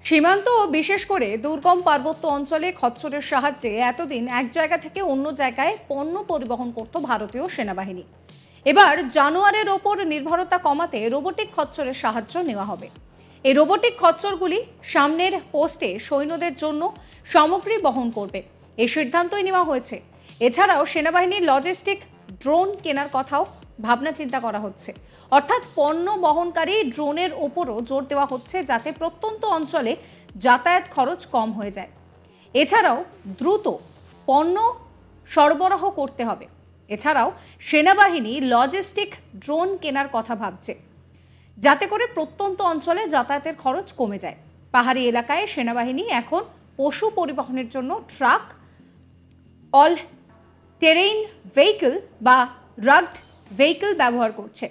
সীমান্ত ও বিশেষ করে দুর্গম পার্বত্য অঞ্চলে খচ্চরের সাহায্যে এতদিন এক জায়গা থেকে অন্য জায়গায় পণ্য পরিবহন করত ভারতীয় সেনাবাহিনী। এবার জানোয়ারের ওপর নির্ভরতা কমাতে রোবোটিক খচ্চরের সাহায্য নেওয়া হবে। এই রোবোটিক খচ্চরগুলি সামনের পোস্টে সৈন্যদের জন্য সামগ্রী বহন করবে, এই সিদ্ধান্তই নেওয়া হয়েছে। এছাড়াও সেনাবাহিনীর লজিস্টিক ড্রোন কেনার কথাও ভাবনা চিন্তা করা হচ্ছে, অর্থাৎ পণ্য বহনকারী ড্রোনের ওপরও জোর দেওয়া হচ্ছে যাতে প্রত্যন্ত অঞ্চলে যাতায়াত খরচ কম হয়ে যায়। এছাড়াও দ্রুত পণ্য সরবরাহ করতে হবে। এছাড়াও সেনাবাহিনী লজিস্টিক ড্রোন কেনার কথা ভাবছে যাতে করে প্রত্যন্ত অঞ্চলে যাতায়াতের খরচ কমে যায়। পাহাড়ি এলাকায় সেনাবাহিনী এখন পশু পরিবহনের জন্য ট্রাক, অল টেরেইন ভেহিকল বা রাগড ভেহিকল ব্যবহার করছে।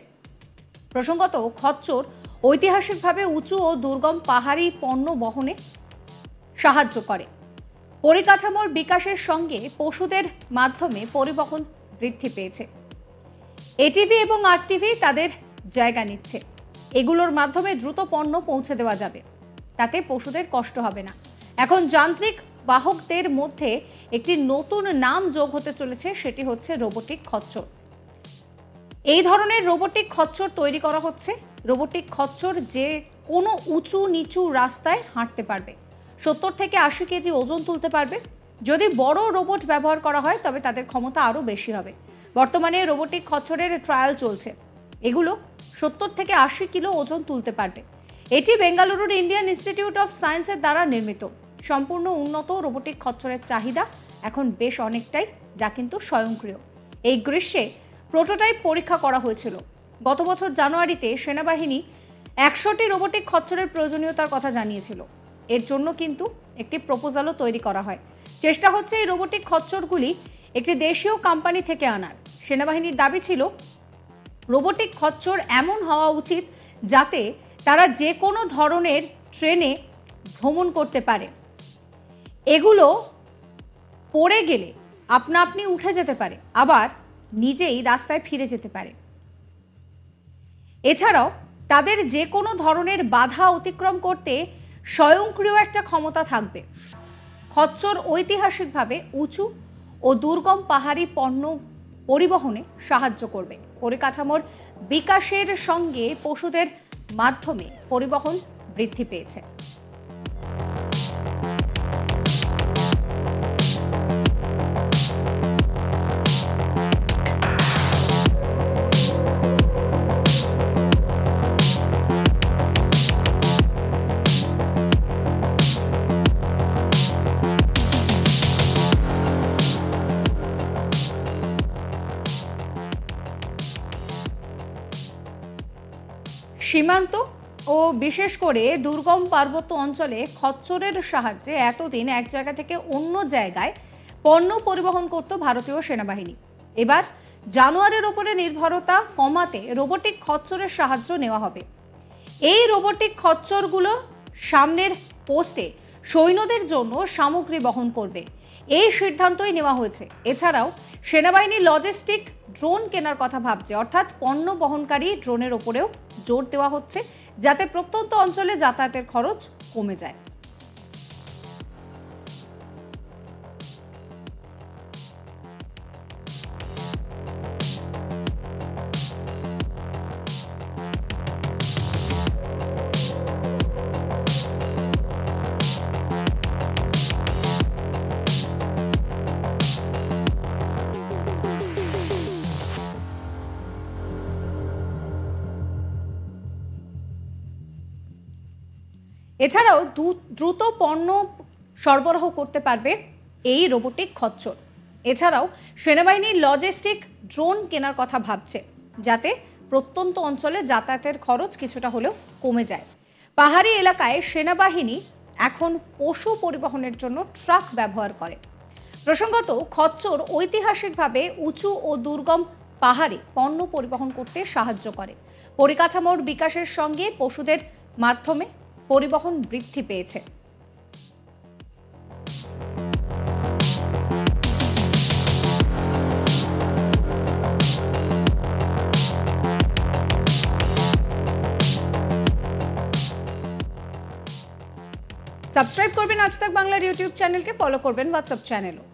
প্রসঙ্গত, খচ্চর ঐতিহাসিকভাবে উঁচু ও দুর্গম পাহাড়ি পণ্য বহনে সাহায্য করে। পরিকাঠামোর বিকাশের সঙ্গে পশুদের মাধ্যমে পরিবহন বৃদ্ধি পেয়েছে। এটিভি এবং আরটিভি তাদের জায়গা নিচ্ছে। এগুলোর মাধ্যমে দ্রুত পণ্য পৌঁছে দেওয়া যাবে, তাতে পশুদের কষ্ট হবে না। এখন যান্ত্রিক বাহকদের মধ্যে একটি নতুন নাম যোগ হতে চলেছে, সেটি হচ্ছে রোবোটিক খচ্চর। এই ধরনের রোবোটিক খচ্চর তৈরি করা হচ্ছে। রোবোটিক খচ্চর যে কোনো উঁচু নিচু রাস্তায় হাঁটতে পারবে, 70 থেকে 80 কেজি ওজন তুলতে পারবে। যদি বড় রোবট ব্যবহার করা হয় তবে তাদের ক্ষমতা আরও বেশি হবে। বর্তমানে রোবোটিক খচ্চরের ট্রায়াল চলছে। এগুলো 70 থেকে 80 কিলো ওজন তুলতে পারবে। এটি বেঙ্গালুরুর ইন্ডিয়ান ইনস্টিটিউট অফ সায়েন্সের দ্বারা নির্মিত। সম্পূর্ণ উন্নত রোবোটিক খচ্চরের চাহিদা এখন বেশ অনেকটাই, যা কিন্তু স্বয়ংক্রিয়। এই গ্রীষ্মে প্রোটোটাইপ পরীক্ষা করা হয়েছিল। গত বছর জানুয়ারিতে সেনাবাহিনী 100টি রোবোটিক খচ্চরের প্রয়োজনীয়তার কথা জানিয়েছিল। এর জন্য কিন্তু একটি প্রপোজালও তৈরি করা হয়। চেষ্টা হচ্ছে এই রোবোটিক খচ্চরগুলি একটি দেশীয় কোম্পানি থেকে আনার। সেনাবাহিনীর দাবি ছিল রোবোটিক খচ্চর এমন হওয়া উচিত যাতে তারা যে কোনো ধরনের ট্রেনে ভ্রমণ করতে পারে। এগুলো পড়ে গেলে আপনা আপনি উঠে যেতে পারে, আবার নিজেই রাস্তায় ফিরে যেতে পারে। এছাড়াও তাদের যে কোনো ধরনের বাধা অতিক্রম করতে স্বয়ংক্রিয় একটা ক্ষমতা থাকবে। খচ্চর ঐতিহাসিকভাবে উঁচু ও দুর্গম পাহাড়ি পণ্য পরিবহনে সাহায্য করবে। পরিকাঠামোর বিকাশের সঙ্গে পশুদের মাধ্যমে পরিবহন বৃদ্ধি পেয়েছে। সীমান্ত ও বিশেষ করে দুর্গম পার্বত্য অঞ্চলে খচ্চরের সাহায্যে এতদিন এক জায়গা থেকে অন্য জায়গায় পণ্য পরিবহন করত ভারতীয় সেনাবাহিনী। এবার জানোয়ারের ওপরে নির্ভরতা কমাতে রোবোটিক খচ্চরের সাহায্য নেওয়া হবে। এই রোবোটিক খচ্চরগুলো সামনের পোস্টে সৈন্যদের জন্য সামগ্রী বহন করবে, এই সিদ্ধান্তই নেওয়া হয়েছে। এছাড়াও সেনাবাহিনী লজিস্টিক ড্রোন কেনার কথা ভাবছে, অর্থাৎ পণ্য বহনকারী ড্রোনের ওপরেও জোর দেওয়া হচ্ছে যাতে প্রত্যন্ত অঞ্চলে যাতায়াতের খরচ কমে যায়। এছাড়াও দ্রুত পণ্য সরবরাহ করতে পারবে এই রোবোটিক খচ্চর। এছাড়াও সেনাবাহিনী লজিস্টিক ড্রোন কেনার কথা ভাবছে যাতে প্রত্যন্ত অঞ্চলে যাতায়াতের খরচ কিছুটা হলেও কমে যায়। পাহাড়ি এলাকায় সেনাবাহিনী এখন পশু পরিবহনের জন্য ট্রাক ব্যবহার করে। প্রসঙ্গত, খচ্চর ঐতিহাসিকভাবে উঁচু ও দুর্গম পাহাড়ে পণ্য পরিবহন করতে সাহায্য করে। পরিকাঠামোর বিকাশের সঙ্গে পশুদের মাধ্যমে পরিবহন বৃদ্ধি পেয়েছে। সাবস্ক্রাইব করবেন আজ তাক বাংলার ইউটিউব চ্যানেলকে, ফলো করবেন হোয়াটসঅ্যাপ চ্যানেলও।